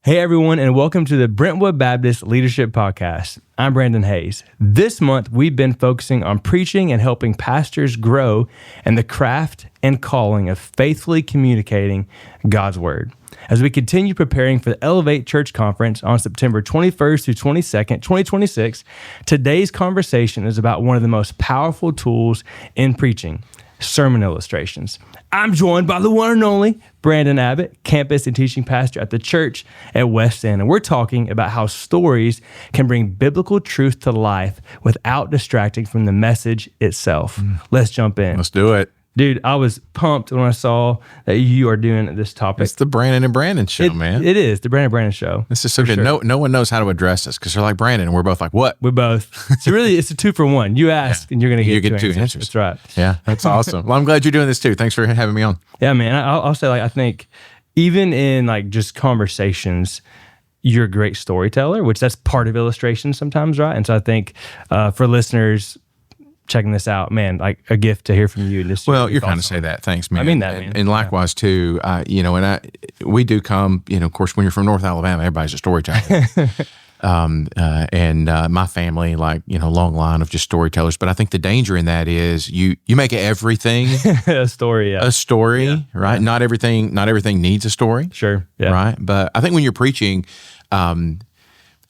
Hey everyone, and welcome to the Brentwood Baptist Leadership Podcast. I'm Brandon Hayes. This month, we've been focusing on preaching and helping pastors grow in the craft and calling of faithfully communicating God's Word. As we continue preparing for the Elevate Church Conference on September 21st through 22nd, 2026, today's conversation is about one of the most powerful tools in preaching, sermon illustrations. I'm joined by the one and only Brandon Abbott, campus and teaching pastor at the church at West End. And we're talking about how stories can bring biblical truth to life without distracting from the message itself. Let's jump in. Let's do it. Dude, I was pumped when I saw that you are doing this topic. It's the Brandon and Brandon show, man. It is, the Brandon show. This is so good. Sure. No one knows how to address this because they're like, Brandon, and we're both like, what? We both. So really, it's a 2-for-1. You ask, and you're going to get two answers. That's right. Yeah, that's awesome. Well, I'm glad you're doing this too. Thanks for having me on. Yeah, man. I'll say, I think even in just conversations, you're a great storyteller, which that's part of illustration sometimes, right? And so I think for listeners checking this out, man, a gift to hear from you. Well, you're kind of say that. Thanks, man. I mean that, man. And likewise, too, we do come, of course, when you're from North Alabama, everybody's a storyteller. And my family, long line of just storytellers. But I think the danger in that is you make everything a story, right? Yeah. Not everything needs a story. Sure. Yeah. Right. But I think when you're preaching,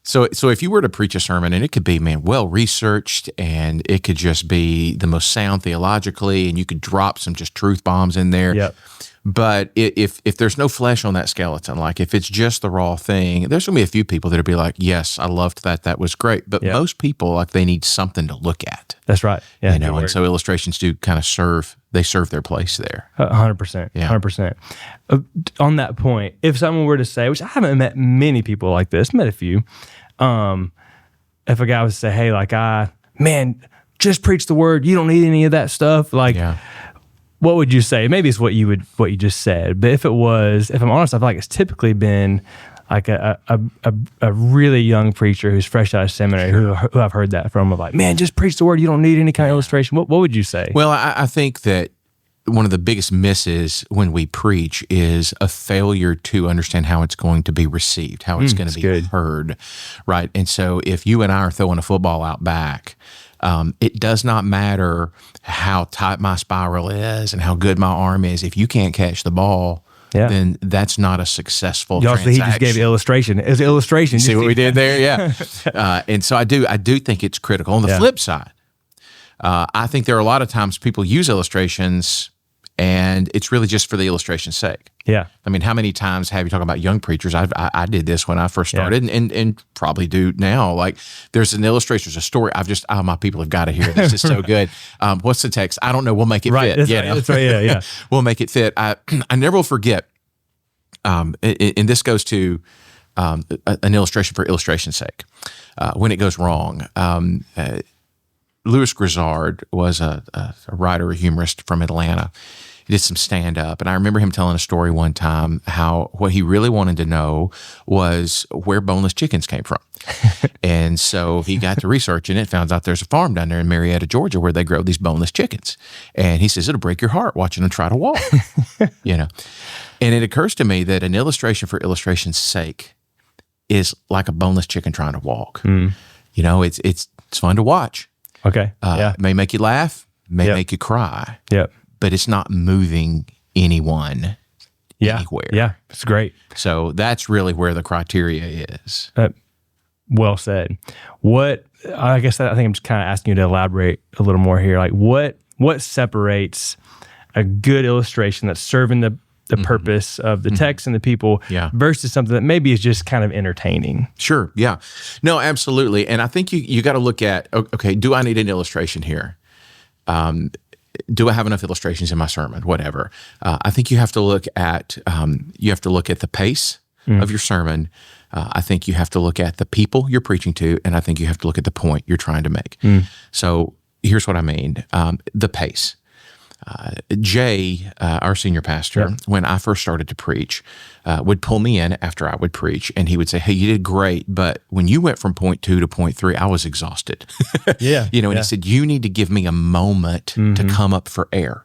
So if you were to preach a sermon, and it could be, well researched, and it could just be the most sound theologically, and you could drop some just truth bombs in there. Yep. But if there's no flesh on that skeleton, if it's just the raw thing, there's going to be a few people that'll be like, yes, I loved that. That was great. But most people, they need something to look at. That's right. Yeah. And so illustrations do kind of serve their place there. 100%. Yeah. 100%. On that point, if someone were to say, which I haven't met many people like this, met a few, if a guy was to say, hey, just preach the word. You don't need any of that stuff. What would you say? Maybe it's what you just said. But if I'm honest, I feel like it's typically been a really young preacher who's fresh out of seminary who I've heard that from. Of man, just preach the word. You don't need any kind of illustration. What would you say? Well, I think that one of the biggest misses when we preach is a failure to understand how it's going to be received, how it's going to be heard, right? And so if you and I are throwing a football out back, it does not matter how tight my spiral is and how good my arm is. If you can't catch the ball, then that's not a successful transaction. He just gave illustration. It's illustration. See what we did there? Yeah. And so I do think it's critical. On the flip side, I think there are a lot of times people use illustrations and it's really just for the illustration's sake. Yeah. I mean, how many times have you talked about young preachers? I did this when I first started and probably do now. There's an illustration, there's a story. My people have got to hear this. It's so good. What's the text? I don't know. We'll make it fit. That's right. Yeah. We'll make it fit. I never will forget, and this goes to an illustration for illustration's sake. When it goes wrong, Louis Grizzard was a writer, a humorist from Atlanta. He did some stand-up, and I remember him telling a story one time how what he really wanted to know was where boneless chickens came from. And so he got to researching it, found out there's a farm down there in Marietta, Georgia, where they grow these boneless chickens. And he says, it'll break your heart watching them try to walk, And it occurs to me that an illustration for illustration's sake is like a boneless chicken trying to walk. It's fun to watch. Okay. It may make you laugh, may make you cry. Yep. But it's not moving anyone anywhere. Yeah, it's great. So that's really where the criteria is. Well said. I think I'm just kind of asking you to elaborate a little more here. What separates a good illustration that's serving the purpose of the text and the people versus something that maybe is just kind of entertaining? Sure. Yeah. No, absolutely. And I think you got to look at, okay, do I need an illustration here? Do I have enough illustrations in my sermon? Whatever. I think you have to look at the pace of your sermon. I think you have to look at the people you're preaching to, and I think you have to look at the point you're trying to make. So here's what I mean. The pace. Jay, our senior pastor, when I first started to preach, would pull me in after I would preach, and he would say, "Hey, you did great, but when you went from point 2 to point 3, I was exhausted." And he said, "You need to give me a moment to come up for air.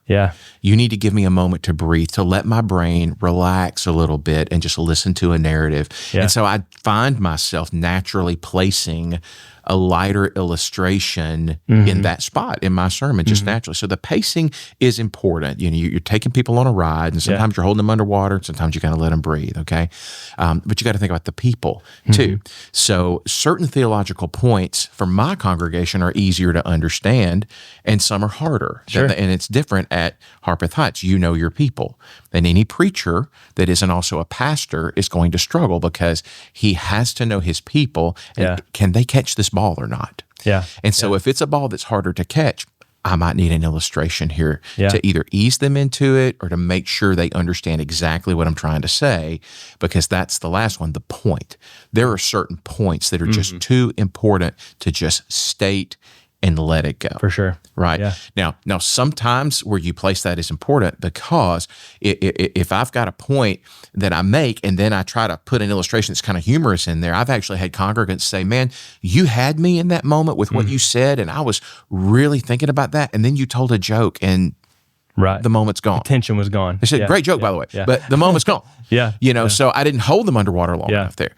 You need to give me a moment to breathe, to let my brain relax a little bit and just listen to a narrative." And so I find myself naturally placing a lighter illustration in that spot in my sermon, just naturally. So the pacing is important. You're taking people on a ride, and sometimes you're holding them underwater, and sometimes you got to let them breathe, okay? But you got to think about the people too. So certain theological points for my congregation are easier to understand, and some are harder. And it's different at Harpeth Heights. You know your people. And any preacher that isn't also a pastor is going to struggle because he has to know his people. And can they catch this ball or not? And so if it's a ball that's harder to catch, I might need an illustration here to either ease them into it or to make sure they understand exactly what I'm trying to say, because that's the last one, the point. There are certain points that are just too important to just state and let it go. For sure. Right. Now, sometimes where you place that is important, because if I've got a point that I make and then I try to put an illustration that's kind of humorous in there, I've actually had congregants say, "Man, you had me in that moment with what you said, and I was really thinking about that, and then you told a joke and the moment's gone. The tension was gone." They said, "Great joke, by the way," but the moment's gone. So I didn't hold them underwater long enough there.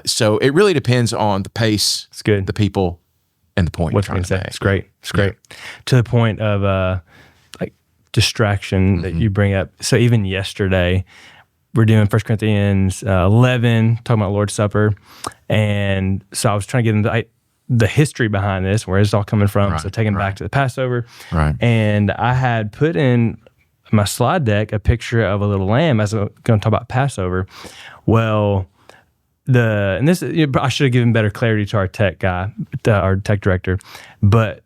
So it really depends on the pace, the people, and the point. What's being said. It's great. It's great. To the point of like distraction that you bring up. So even yesterday, we're doing 1 Corinthians 11, talking about Lord's Supper. And so I was trying to get into the history behind this, where it's all coming from. So taking it back to the Passover. And I had put in my slide deck a picture of a little lamb as I'm going to talk about Passover. Well, I should have given better clarity to our tech guy, our tech director, but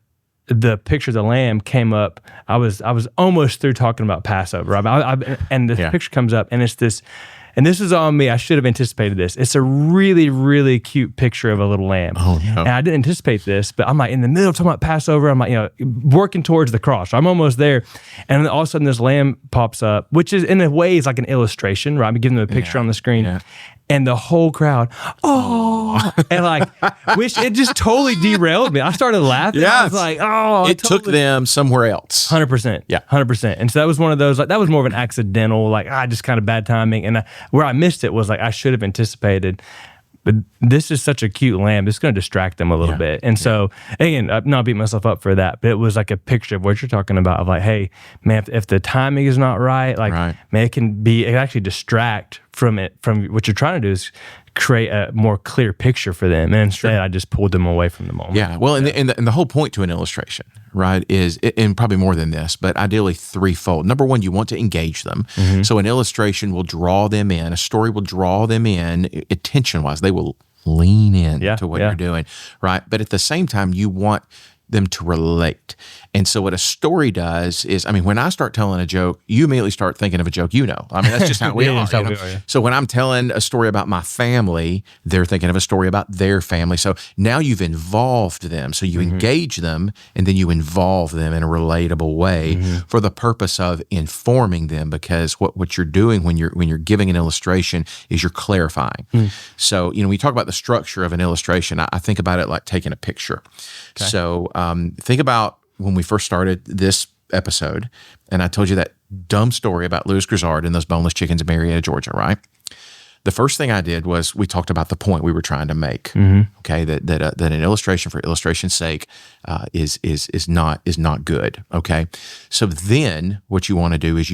the picture of the lamb came up. I was almost through talking about Passover, and the picture comes up, and it's this, and this is on me. I should have anticipated this. It's a really, really cute picture of a little lamb. And I didn't anticipate this, but I'm like in the middle of talking about Passover. I'm like, working towards the cross. I'm almost there, and then all of a sudden this lamb pops up, which is in a way is like an illustration, right? I'm giving them a picture on the screen. And the whole crowd, and which it just totally derailed me. I started laughing. I was like, it took them somewhere else. 100%. 100%. And so that was one of those, that was more of an accidental, just kind of bad timing. And where I missed it was I should have anticipated. But this is such a cute lamb. It's going to distract them a little bit. And so, again, I'm not beating myself up for that, but it was like a picture of what you're talking about of hey, man, if the timing is not right, man, it can actually distract from what you're trying to do is create a more clear picture for them. And instead, I just pulled them away from the moment. And the whole point to an illustration, right, is, and probably more than this, but ideally threefold. Number one, you want to engage them. So an illustration will draw them in. A story will draw them in attention-wise. They will lean in to what you're doing, right? But at the same time, you want them to relate. And so what a story does is, when I start telling a joke, you immediately start thinking of a joke, that's just how we are. So when I'm telling a story about my family, they're thinking of a story about their family. So now you've involved them. So you engage them, and then you involve them in a relatable way for the purpose of informing them, because what you're doing when you're giving an illustration is you're clarifying. So, when you talk about the structure of an illustration, I think about it like taking a picture. Okay. So think about when we first started this episode, and I told you that dumb story about Louis Grizzard and those boneless chickens in Marietta, Georgia, right? The first thing I did was we talked about the point we were trying to make. Okay, that an illustration for illustration's sake is not good. Okay, so then what you want to do is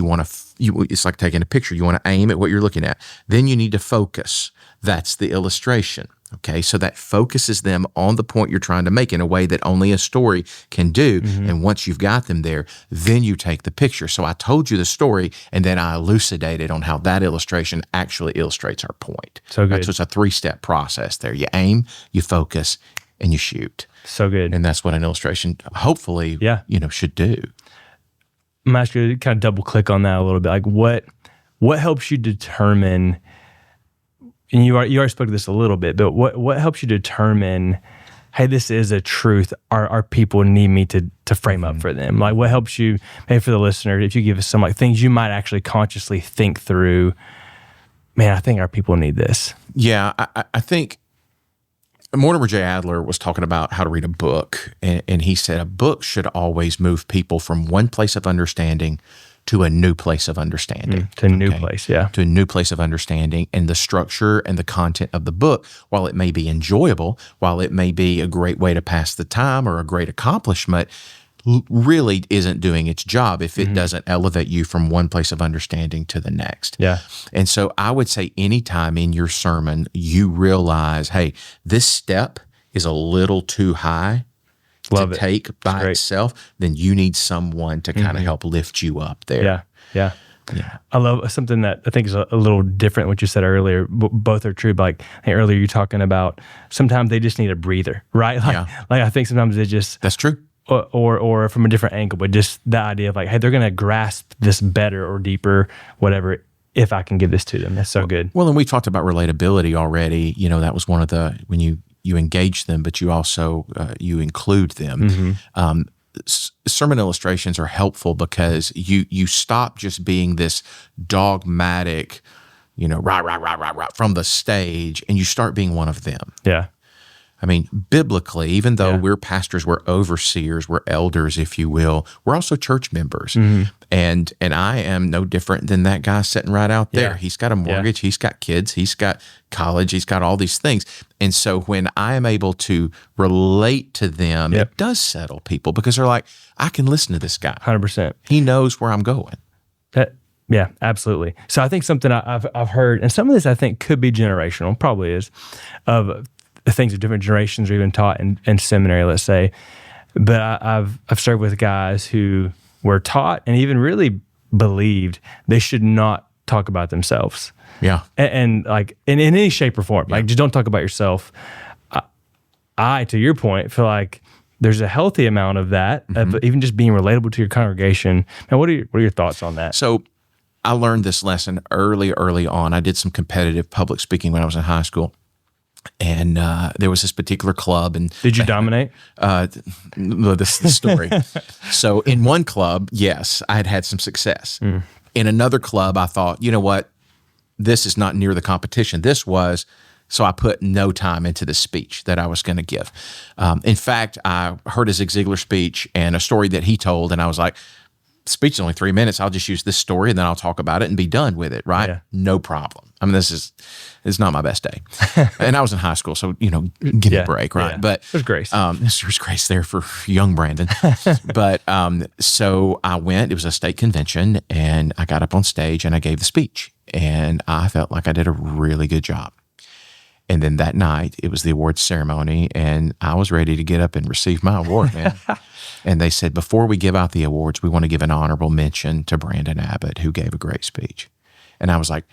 it's like taking a picture. You want to aim at what you're looking at. Then you need to focus. That's the illustration. Okay, so that focuses them on the point you're trying to make in a way that only a story can do. And once you've got them there, then you take the picture. So I told you the story, and then I elucidated on how that illustration actually illustrates our point. So good. Right? So it's a 3-step process there. You aim, you focus, and you shoot. So good. And that's what an illustration hopefully should do. I'm asking you to kind of double click on that a little bit. What helps you determine, and you already spoke to this a little bit, but what helps you determine hey, this is a truth our people need me to frame up for them? Like, what helps you, maybe for the listener, if you give us some like things you might actually consciously think through, man, I think our people need this. Yeah, I think Mortimer J. Adler was talking about how to read a book, and he said a book should always move people from one place of understanding to a new place of understanding. To a new place, yeah. To a new place of understanding. And the structure and the content of the book, while it may be enjoyable, while it may be a great way to pass the time or a great accomplishment, really isn't doing its job if it doesn't elevate you from one place of understanding to the next. Yeah. And so I would say anytime in your sermon you realize, hey, this step is a little too high to take by itself, then you need someone to kind of help lift you up there. Yeah. I love something that I think is a little different what you said earlier. Both are true. But like, hey, earlier you're talking about sometimes they just need a breather, right? Like I think sometimes they just... That's true. Or from a different angle, but just the idea of like, hey, they're going to grasp this better or deeper, whatever, if I can give this to them. That's so good. Well, and we talked about relatability already. You know, that was one of the, when you engage them, but you also, you include them. Sermon illustrations are helpful because you stop just being this dogmatic, rah, from the stage, and you start being one of them. Yeah. I mean, biblically, even though we're pastors, we're overseers, we're elders, if you will, we're also church members. And I am no different than that guy sitting right out there. Yeah. He's got a mortgage, he's got kids, he's got college, he's got all these things. And so when I am able to relate to them, it does settle people because they're like, I can listen to this guy. 100%. He knows where I'm going. Yeah, absolutely. So I think something I've heard, and some of this I think could be generational, probably is, of the things that different generations are even taught in seminary, let's say. But I've served with guys who were taught and even really believed they should not talk about themselves. Yeah. And like in any shape or form, like just don't talk about yourself. I, to your point, feel like there's a healthy amount of that, of even just being relatable to your congregation. Now, what are your thoughts on that? So I learned this lesson early on. I did some competitive public speaking when I was in high school. And there was this particular club, and did you dominate? This is the story. So in one club, yes, I had some success. In another club, I thought, you know what, this is not near the competition. This was, so I put no time into the speech that I was going to give. In fact, I heard a Zig Ziglar speech and a story that he told, and I was like, speech is only 3 minutes. I'll just use this story and then I'll talk about it and be done with it, right? Yeah. No problem. I mean, this is not my best day. And I was in high school, so, give me a break, right? Yeah. But there's grace. There's grace there for young Brandon. But so I went, it was a state convention, and I got up on stage and I gave the speech. And I felt like I did a really good job. And then that night, it was the awards ceremony, and I was ready to get up and receive my award, man. And they said, before we give out the awards, we want to give an honorable mention to Brandon Abbott, who gave a great speech. And I was like,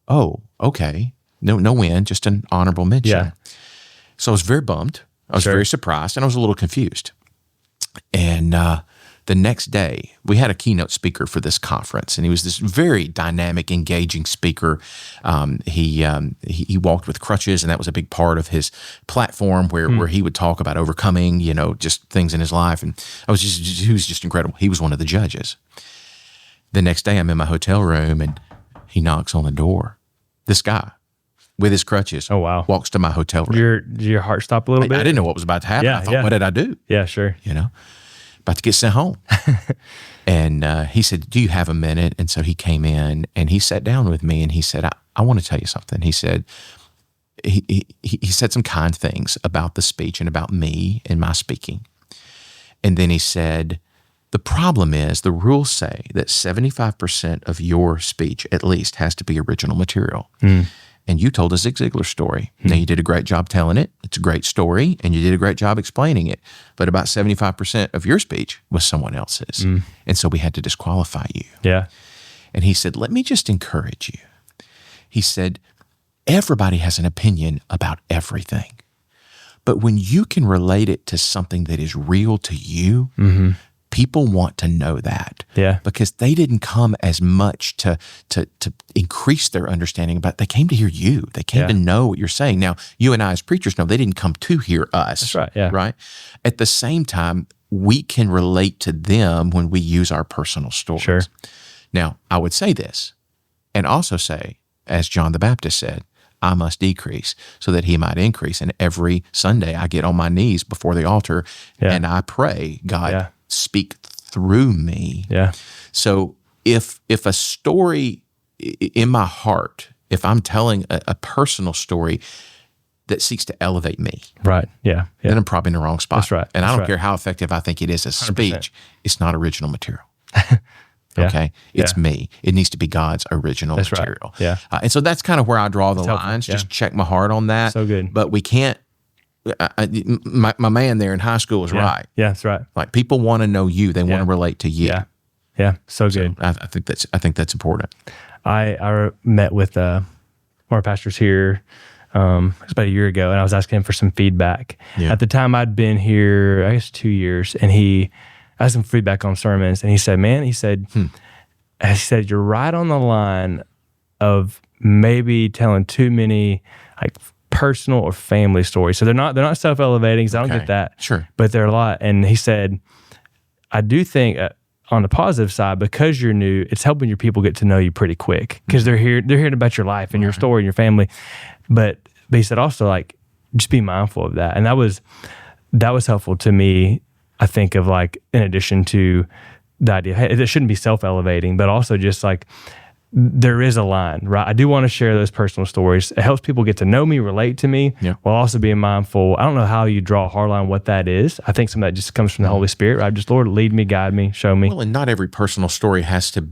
oh, okay. No win, just an honorable mention. Yeah. So I was very bummed. I was very surprised, and I was a little confused. And the next day, we had a keynote speaker for this conference, and he was this very dynamic, engaging speaker. He walked with crutches, and that was a big part of his platform where he would talk about overcoming, just things in his life. And he was just incredible. He was one of the judges. The next day, I'm in my hotel room, and he knocks on the door. This guy with his crutches walks to my hotel room. Did your heart stop a little bit? I didn't know what was about to happen. I thought, what did I do? Yeah, sure. About to get sent home. And he said, do you have a minute? And so he came in and he sat down with me and he said, I want to tell you something. He said, he said some kind things about the speech and about me and my speaking. And then he said, the problem is the rules say that 75% of your speech at least has to be original material. And you told a Zig Ziglar story. Now, you did a great job telling it. It's a great story, and you did a great job explaining it. But about 75% of your speech was someone else's. And so we had to disqualify you. Yeah. And he said, let me just encourage you. He said, everybody has an opinion about everything. But when you can relate it to something that is real to you, people want to know that. Yeah. Because they didn't come as much to increase their understanding, but they came to hear you. They came to know what you're saying. Now, you and I as preachers know they didn't come to hear us. That's right. Yeah. Right? At the same time, we can relate to them when we use our personal stories. Sure. Now, I would say this and also say, as John the Baptist said, I must decrease so that he might increase. And every Sunday I get on my knees before the altar and I pray, God, speak through me. Yeah. So if a story in my heart, if I'm telling a personal story that seeks to elevate me, right. Yeah. then I'm probably in the wrong spot. That's right. And I don't right. care how effective I think it is as 100%. speech. It's not original material. Yeah. Okay. It's me. It needs to be God's original That's material. Right. Yeah. And so that's kind of where I draw the lines. Yeah. Just check my heart on that. So good. But we can't, my man there in high school was right. Yeah, that's right. Like people want to know you. They want to relate to you. Yeah. Yeah. So good. I think that's important. I met with one of our pastors here, it was about a year ago, and I was asking him for some feedback. Yeah. At the time I'd been here, I guess 2 years, and I asked him feedback on sermons, and he said, man, he said, you're right on the line of maybe telling too many like personal or family stories. So they're not self-elevating, because I don't get that. Sure. But they're a lot. And he said, I do think on the positive side, because you're new, it's helping your people get to know you pretty quick, because they're hearing about your life and your story and your family. But he said also, like, just be mindful of that. And that was helpful to me, I think, of like, in addition to the idea, hey, it shouldn't be self-elevating, but also just like, there is a line, right? I do want to share those personal stories. It helps people get to know me, relate to me, while also being mindful. I don't know how you draw a hard line, what that is. I think some of that just comes from the Holy Spirit, right? Just, Lord, lead me, guide me, show me. Well, and not every personal story has to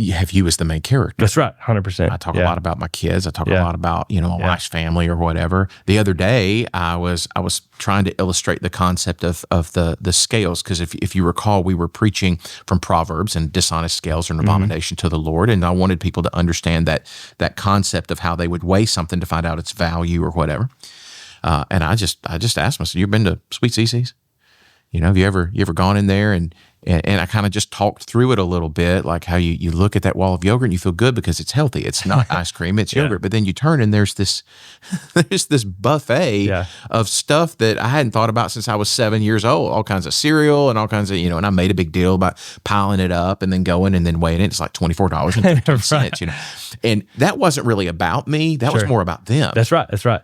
have you as the main character. That's right, 100%. I talk a lot about my kids. I talk a lot about, my wife's family or whatever. The other day, I was trying to illustrate the concept of the scales, because if you recall, we were preaching from Proverbs, and dishonest scales are an abomination to the Lord, and I wanted people to understand that concept of how they would weigh something to find out its value or whatever. And I just asked myself, "You've been to Sweet Cece's? Have you ever gone in there?" And I kind of just talked through it a little bit, like how you look at that wall of yogurt and you feel good because it's healthy. It's not ice cream, it's yogurt. But then you turn and there's this buffet of stuff that I hadn't thought about since I was 7 years old. All kinds of cereal and all kinds of, and I made a big deal about piling it up and then going and then weighing it. It's like $24.50, And that wasn't really about me. That was more about them. That's right. That's right.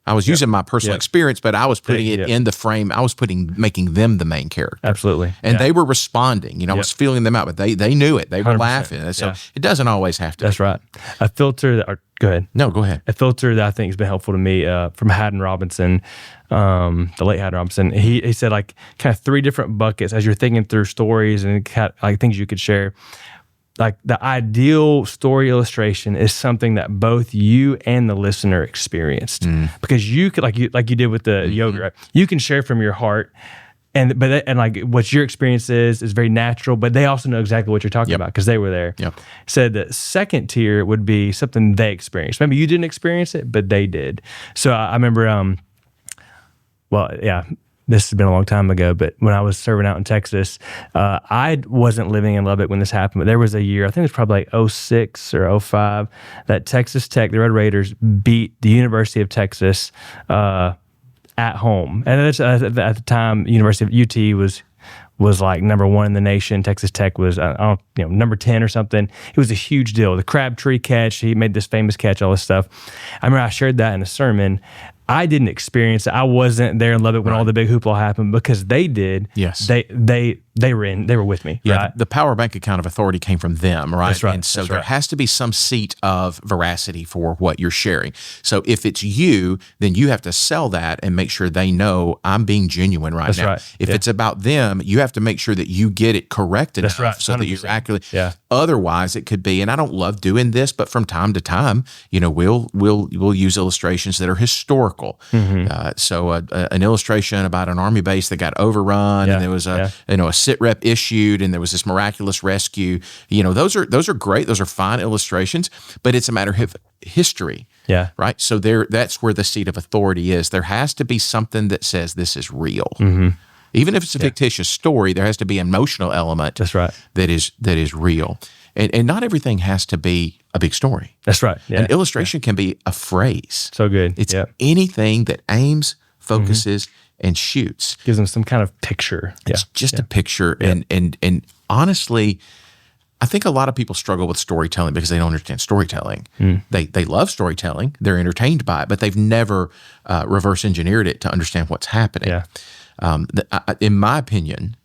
I was using my personal experience, but I was putting it in the frame. I was making them the main character. Absolutely. And they were responding. I was feeling them out, but they knew it. They were laughing. So it doesn't always have to. That's right. A filter go ahead. No, go ahead. A filter that I think has been helpful to me from Haddon Robinson, the late Haddon Robinson. He said, like, kind of 3 different buckets as you're thinking through stories and like things you could share. Like, the ideal story illustration is something that both you and the listener experienced, because you could, like you did with the yogurt, right? You can share from your heart, and like what your experience is very natural, but they also know exactly what you're talking about because they were there. Said the second tier would be something they experienced. Maybe you didn't experience it, but they did. So I remember, this has been a long time ago, but when I was serving out in Texas, I wasn't living in Lubbock when this happened, but there was a year, I think it was probably like 06 or 05, that Texas Tech, the Red Raiders, beat the University of Texas at home. And at the time, University of UT was like number 1 in the nation. Texas Tech was, number 10 or something. It was a huge deal. The Crabtree catch, he made this famous catch, all this stuff. I remember I shared that in a sermon. I didn't experience it. I wasn't there in Lubbock when all the big hoopla happened, because they did. Yes. They were with me. Yeah. Right? The power bank account of authority came from them, right? That's right. And so there has to be some seat of veracity for what you're sharing. So if it's you, then you have to sell that and make sure they know I'm being genuine right now. Right. If it's about them, you have to make sure that you get it correct enough so that you're accurately. Otherwise, it could be, and I don't love doing this, but from time to time, we'll use illustrations that are historical. So an illustration about an army base that got overrun, and there was a sit rep issued, and there was this miraculous rescue. Those are great. Those are fine illustrations, but it's a matter of history. Yeah. Right. So that's where the seat of authority is. There has to be something that says this is real. Even if it's a fictitious story, there has to be an emotional element. That's right. That is real. And not everything has to be a big story. That's right. Yeah. An illustration can be a phrase. So good. It's anything that aims, focuses, and shoots. Gives them some kind of picture. It's just a picture. And honestly, I think a lot of people struggle with storytelling because they don't understand storytelling. They love storytelling. They're entertained by it, but they've never reverse engineered it to understand what's happening. Yeah. In my opinion,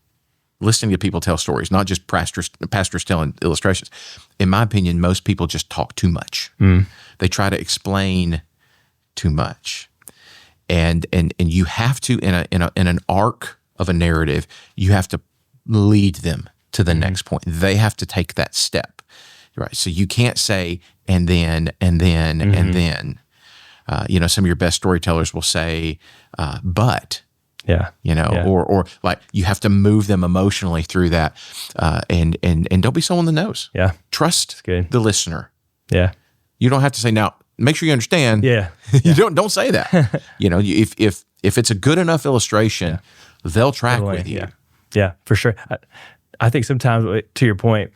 listening to people tell stories, not just pastors telling illustrations, in my opinion, most people just talk too much. They try to explain too much. And you have to, in an arc of a narrative, you have to lead them to the next point. They have to take that step, right? So you can't say, and then. Some of your best storytellers will say, but. Yeah. Or like you have to move them emotionally through that, and don't be someone that knows. Yeah. Trust the listener. Yeah. You don't have to say, now make sure you understand. Yeah. You don't say that. If it's a good enough illustration, they'll track with you. Yeah, for sure. I think sometimes, to your point,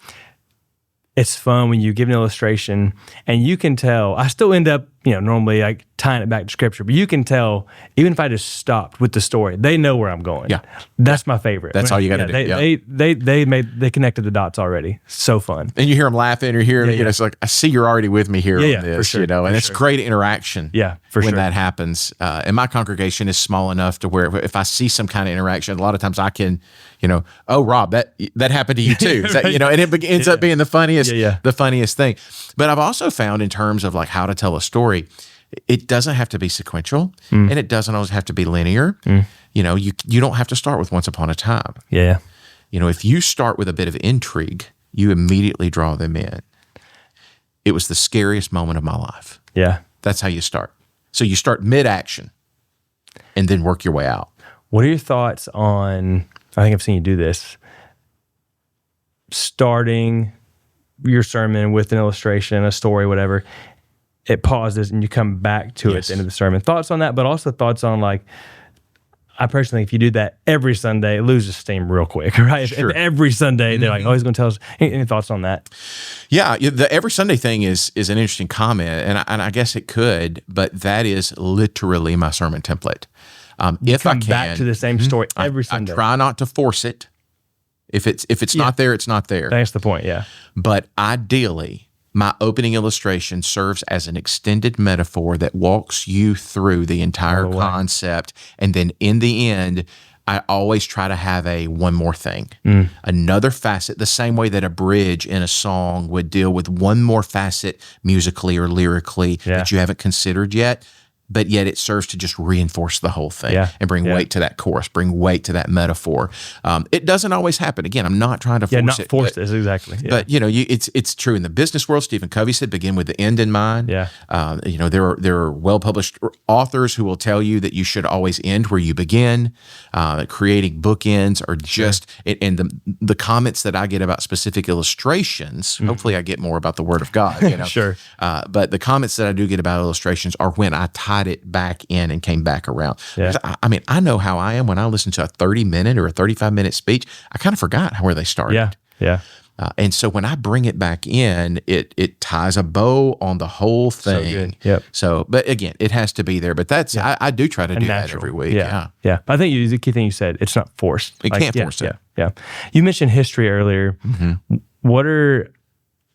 it's fun when you give an illustration and you can tell. I still end up, normally like tying it back to scripture, but you can tell even if I just stopped with the story, they know where I'm going. Yeah, that's my favorite. That's all you got to do. They connected the dots already. So fun. And you hear them laughing, or hear them. It's like, I see you're already with me here on this. For sure, and it's great interaction. Yeah, when that happens. And my congregation is small enough to where if I see some kind of interaction, a lot of times I can, oh, Rob, that happened to you too. And it ends up being the funniest thing. But I've also found in terms of like how to tell a story, it doesn't have to be sequential, and it doesn't always have to be linear. You don't have to start with Once Upon a Time. Yeah. If you start with a bit of intrigue, you immediately draw them in. It was the scariest moment of my life. Yeah. That's how you start. So you start mid-action and then work your way out. What are your thoughts on, I think I've seen you do this, starting your sermon with an illustration, a story, whatever, it pauses and you come back to it at the end of the sermon. Thoughts on that, but also thoughts on like, I personally think if you do that every Sunday, it loses steam real quick, right? Sure. If every Sunday they're like, oh, he's going to tell us. Any thoughts on that? Yeah, the every Sunday thing is an interesting comment, and I guess it could, but that is literally my sermon template. If I can, back to the same story every Sunday. I try not to force it. If it's not there, it's not there. That's the point, yeah. But ideally, my opening illustration serves as an extended metaphor that walks you through the entire concept. And then in the end, I always try to have a one more thing, another facet, the same way that a bridge in a song would deal with one more facet musically or lyrically that you haven't considered yet. But yet it serves to just reinforce the whole thing and bring weight to that chorus, bring weight to that metaphor. It doesn't always happen. Again, I'm not trying to force it. Force this, exactly. Yeah. But, it's true. In the business world, Stephen Covey said, begin with the end in mind. Yeah. There are well-published authors who will tell you that you should always end where you begin. Creating bookends are just, and the comments that I get about specific illustrations, hopefully I get more about the Word of God. Sure. But the comments that I do get about illustrations are when I tied it back in and came back around. Yeah. I know how I am when I listen to a 30-minute or a 35-minute speech. I kind of forgot where they started. Yeah. And so when I bring it back in, it ties a bow on the whole thing. So good. Yep. So, but again, it has to be there. But that's I do try to do that every week. Yeah. But I think the key thing you said, it's not forced. You can't force it. Yeah. You mentioned history earlier.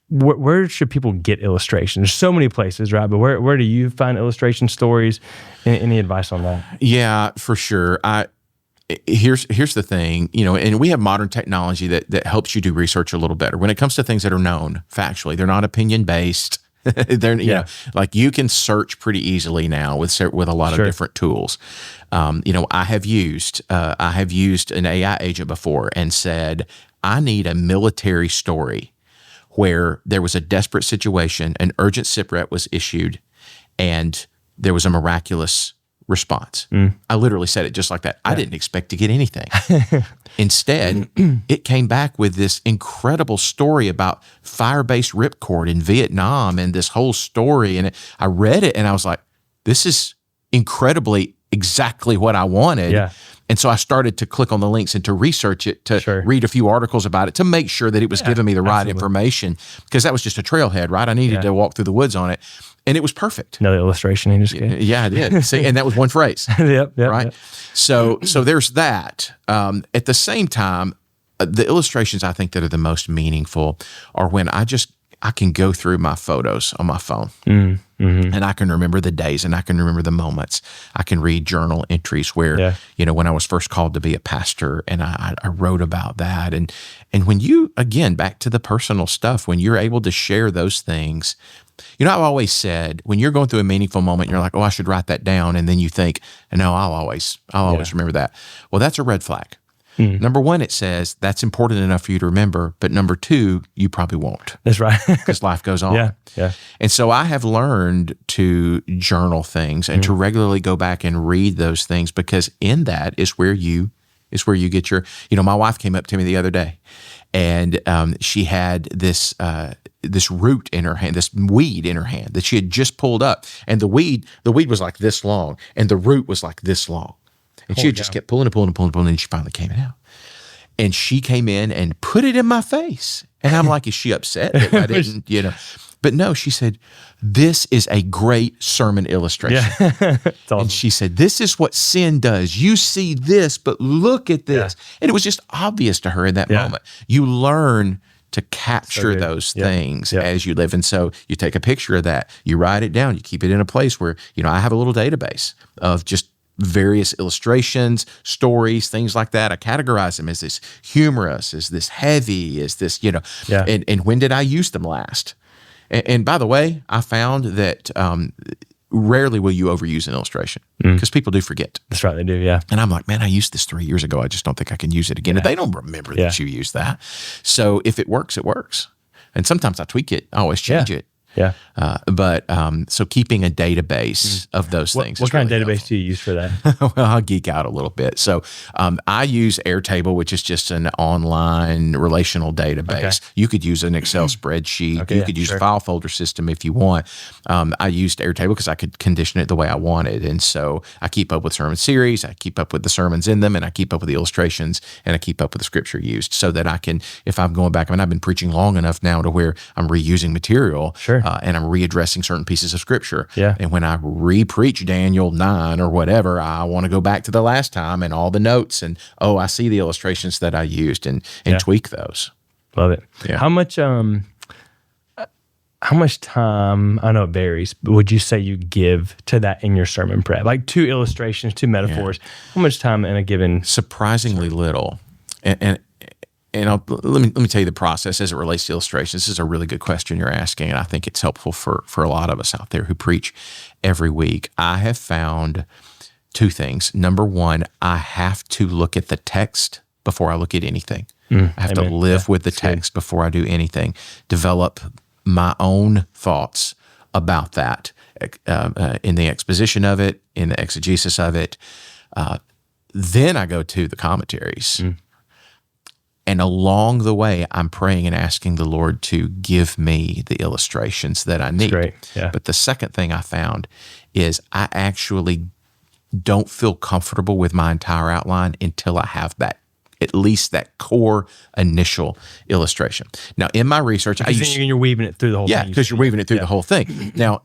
Where should people get illustrations? There's so many places, right? But where do you find illustration stories? Any advice on that? Yeah, for sure. Here's the thing, and we have modern technology that helps you do research a little better. When it comes to things that are known factually, they're not opinion based. They're like you can search pretty easily now with a lot of different tools. I have used an AI agent before and said, I need a military story where there was a desperate situation, an urgent SIPRET was issued, and there was a miraculous response. I literally said it just like that. I didn't expect to get anything. Instead, it came back with this incredible story about fire-based ripcord in Vietnam and this whole story. And I read it and I was like, this is incredibly exactly what I wanted. Yeah. And so I started to click on the links and to research it, to Sure. read a few articles about it, to make sure that it was giving me the right information, because that was just a trailhead, right? I needed to walk through the woods on it, and it was perfect. Another illustration you just gave. Yeah, I did. See, and that was one phrase. Yep. Right. Yep. So there's that. At the same time, the illustrations I think that are the most meaningful are when I can go through my photos on my phone, and I can remember the days, and I can remember the moments. I can read journal entries where, when I was first called to be a pastor, and I wrote about that. And when you, again, back to the personal stuff, when you're able to share those things, I've always said, when you're going through a meaningful moment, you're like, oh, I should write that down. And then you think, no, I'll always remember that. Well, that's a red flag. Number one, it says that's important enough for you to remember, but number two, you probably won't. That's right. Because life goes on. Yeah. And so I have learned to journal things and to regularly go back and read those things, because in that is where you get your, my wife came up to me the other day, and she had this root in her hand, this weed in her hand that she had just pulled up, and the weed was like this long, and the root was like this long. And she had just kept pulling, and she finally came out. And she came in and put it in my face. And I'm like, is she upset that I didn't, But no, she said, this is a great sermon illustration. Yeah. Awesome. And she said, this is what sin does. You see this, but look at this. Yeah. And it was just obvious to her in that moment. You learn to capture those things as you live. And so you take a picture of that, you write it down, you keep it in a place where, I have a little database of just various illustrations, stories, things like that. I categorize them as this humorous, as this heavy, as this, and when did I use them last? And by the way, I found that rarely will you overuse an illustration, because people do forget. That's right, they do, yeah. And I'm like, man, I used this 3 years ago. I just don't think I can use it again. And they don't remember that you used that. So if it works, it works. And sometimes I tweak it. I always change it. Yeah. So keeping a database of those things. What kind of database do you use for that? Well, I'll geek out a little bit. So I use Airtable, which is just an online relational database. Okay. You could use an Excel spreadsheet. Okay, you could use a file folder system if you want. I used Airtable because I could condition it the way I wanted. And so I keep up with sermon series, I keep up with the sermons in them, and I keep up with the illustrations, and I keep up with the scripture used, so that I can, if I'm going back, I've been preaching long enough now to where I'm reusing material. Sure. And I'm readdressing certain pieces of scripture. Yeah. And when I re-preach Daniel 9 or whatever, I want to go back to the last time and all the notes, and I see the illustrations that I used, and tweak those. Love it. Yeah. How much time, I know it varies, but would you say you give to that in your sermon prep? Like 2 illustrations, 2 metaphors. Yeah. How much time in a given? Surprisingly little. And let me tell you the process as it relates to illustrations. This is a really good question you're asking, and I think it's helpful for a lot of us out there who preach every week. I have found 2 things. Number one, I have to look at the text before I look at anything. I have to live with the text before I do anything. Develop my own thoughts about that in the exposition of it, in the exegesis of it. Then I go to the commentaries. And along the way, I'm praying and asking the Lord to give me the illustrations that I need. That's great. Yeah. But the second thing I found is I actually don't feel comfortable with my entire outline until I have that, at least that core initial illustration. Now, in my research, you're weaving it through the whole thing. Yeah, because you're weaving it through the whole thing. Now,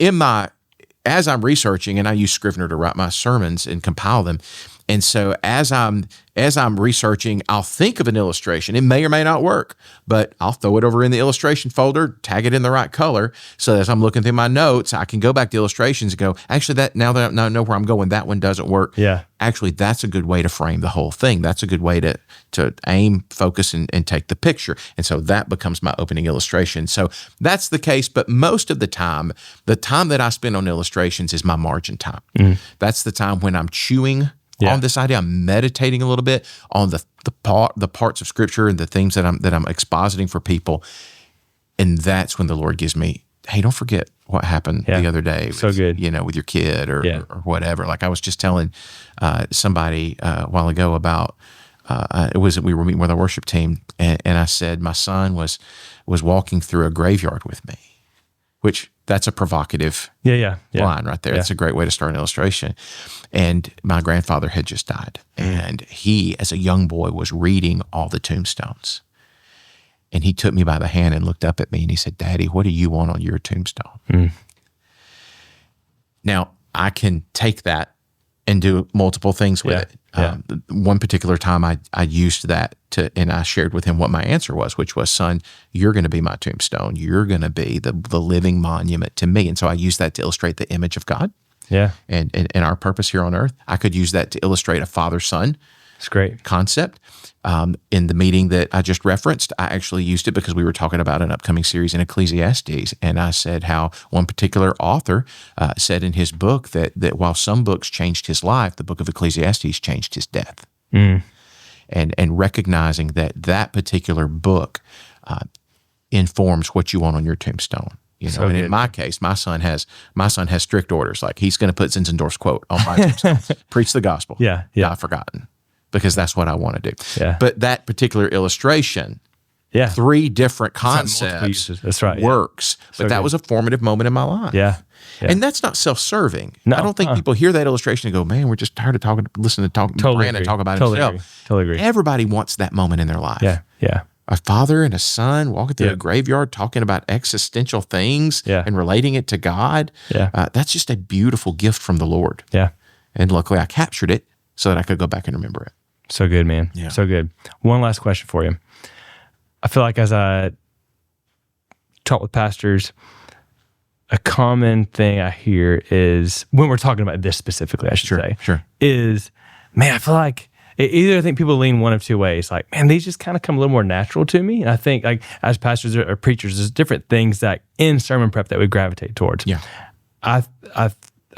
as I'm researching, and I use Scrivener to write my sermons and compile them, and so as I'm researching, I'll think of an illustration. It may or may not work, but I'll throw it over in the illustration folder, tag it in the right color, so as I'm looking through my notes, I can go back to illustrations and go, actually, now that I know where I'm going, that one doesn't work. Yeah. Actually, that's a good way to frame the whole thing. That's a good way to aim, focus, and take the picture. And so that becomes my opening illustration. So that's the case, but most of the time that I spend on illustrations is my margin time. That's the time when I'm chewing on this idea. I'm meditating a little bit on the parts of Scripture and the things that I'm expositing for people, and that's when the Lord gives me, hey, don't forget what happened the other day. So good. With your kid or whatever. Like I was just telling somebody a while ago about we were meeting with our worship team, and I said my son was walking through a graveyard with me, which That's a provocative Yeah. line right there. Yeah. It's a great way to start an illustration. And my grandfather had just died. And he, as a young boy, was reading all the tombstones. And he took me by the hand and looked up at me and he said, "Daddy, what do you want on your tombstone?" Now, I can take that and do multiple things with it. One particular time I used that and I shared with him what my answer was, which was, "Son, you're going to be my tombstone. You're going to be the living monument to me." And so I used that to illustrate the image of God. Yeah. And our purpose here on earth. I could use that to illustrate a father-son It's great concept. In the meeting that I just referenced, I actually used it because we were talking about an upcoming series in Ecclesiastes. And I said how one particular author said in his book that while some books changed his life, the book of Ecclesiastes changed his death. And recognizing that particular book informs what you want on your tombstone. So and good. in my case, my son has strict orders. Like, he's going to put Zinzendorf's quote on my tombstone. Preach the gospel. Yeah. Not forgotten. Because that's what I want to do. Yeah. But that particular illustration, 3 different concepts, that's right, works. But that was a formative moment in my life. Yeah. And that's not self-serving. No. I don't think people hear that illustration and go, "Man, we're just tired of listening to Brandon talk about himself." Totally agree. Everybody wants that moment in their life. Yeah. A father and a son walking through a graveyard talking about existential things and relating it to God. That's just a beautiful gift from the Lord. Yeah. And luckily I captured it so that I could go back and remember it. So good, man. Yeah. So good. One last question for you. I feel like as I talk with pastors, a common thing I hear is, when we're talking about this specifically, I should say, is, man, I feel like either I think people lean one of two ways. Like, man, these just kind of come a little more natural to me. And I think, like, as pastors or preachers, there's different things that in sermon prep that we gravitate towards. Yeah. I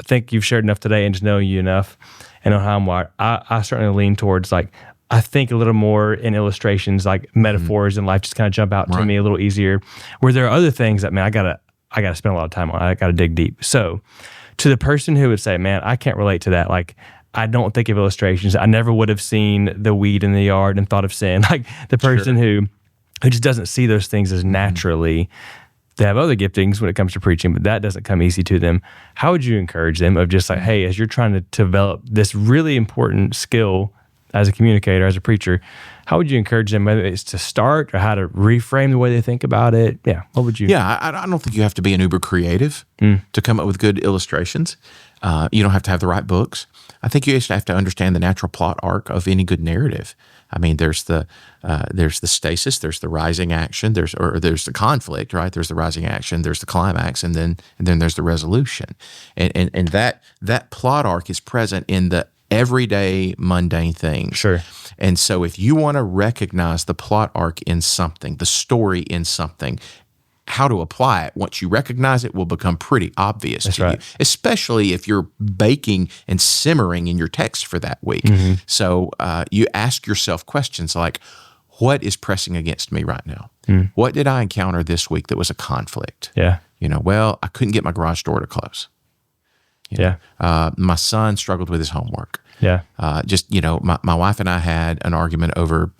think you've shared enough today and just know you enough and know how I'm wired. I certainly lean towards, like, I think a little more in illustrations, like metaphors in life just kind of jump out to me a little easier, where there are other things that, man, I gotta spend a lot of time on. I gotta dig deep. So to the person who would say, "Man, I can't relate to that. Like, I don't think of illustrations. I never would have seen the weed in the yard and thought of sin." Like, the person who just doesn't see those things as naturally. They have other giftings when it comes to preaching, but that doesn't come easy to them. How would you encourage them of just like, hey, as you're trying to develop this really important skill as a communicator, as a preacher, how would you encourage them, whether it's to start or how to reframe the way they think about it? Yeah, what would you? Yeah, I don't think you have to be an uber creative to come up with good illustrations. You don't have to have the right books. I think you just have to understand the natural plot arc of any good narrative. I mean, there's the stasis, there's the rising action, there's the conflict, right? There's the rising action, there's the climax, and then there's the resolution, and that plot arc is present in the everyday mundane things. Sure. And so if you want to recognize the plot arc in something, the story in something, how to apply it once you recognize it will become pretty obvious to you, especially if you're baking and simmering in your text for that week. So you ask yourself questions like, what is pressing against me right now? What did I encounter this week that was a conflict? Yeah. Well, I couldn't get my garage door to close. My son struggled with his homework. Yeah. My wife and I had an argument over,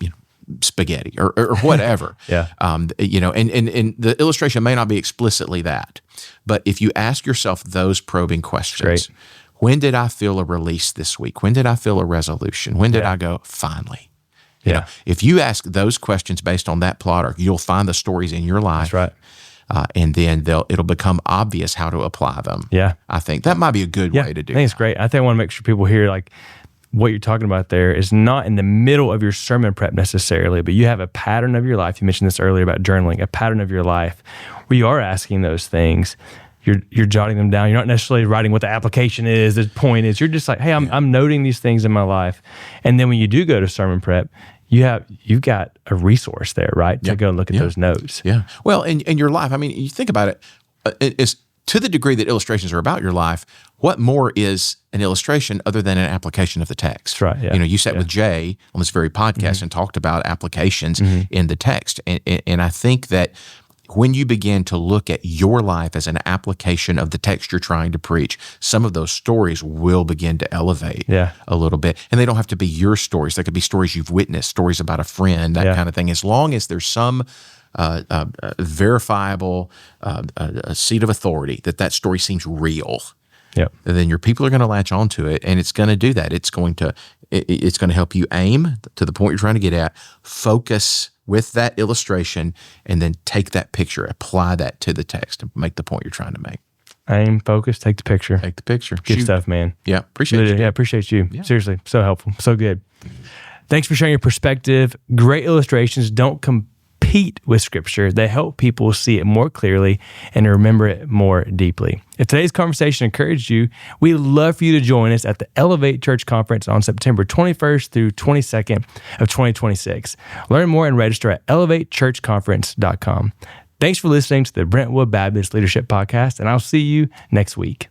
spaghetti or whatever. And the illustration may not be explicitly that, but if you ask yourself those probing questions, when did I feel a release this week? When did I feel a resolution? When did I go, finally? If you ask those questions based on that plot arc, you'll find the stories in your life. That's right. And then it'll become obvious how to apply them. Yeah. I think that might be a good way to do it. I think it's great. I think I want to make sure people hear, like, what you're talking about there is not in the middle of your sermon prep necessarily, but you have a pattern of your life. You mentioned this earlier about journaling, a pattern of your life where you are asking those things. You're jotting them down. You're not necessarily writing what the application is, the point is. You're just like, hey, I'm noting these things in my life. And then when you do go to sermon prep, you've got a resource there, right? To go and look at those notes. Yeah. Well, in your life, I mean, you think about it, it's to the degree that illustrations are about your life, what more is an illustration other than an application of the text? That's right. Yeah. You sat with Jay on this very podcast and talked about applications in the text. And I think that when you begin to look at your life as an application of the text you're trying to preach, some of those stories will begin to elevate a little bit. And they don't have to be your stories. They could be stories you've witnessed, stories about a friend, that kind of thing. As long as there's some verifiable a seat of authority, that story seems real. Yep. And then your people are going to latch onto it, and it's going to do that. It's going to help you aim to the point you're trying to get at, focus with that illustration, and then take that picture, apply that to the text, and make the point you're trying to make. Aim, focus, take the picture. Take the picture. Good stuff, man. Yeah, appreciate you. Yeah, appreciate you. Yeah. Seriously, so helpful, so good. Thanks for sharing your perspective. Great illustrations don't compete with Scripture. They help people see it more clearly and remember it more deeply. If today's conversation encouraged you, we'd love for you to join us at the Elevate Church Conference on September 21st through 22nd of 2026. Learn more and register at elevatechurchconference.com. Thanks for listening to the Brentwood Baptist Leadership Podcast, and I'll see you next week.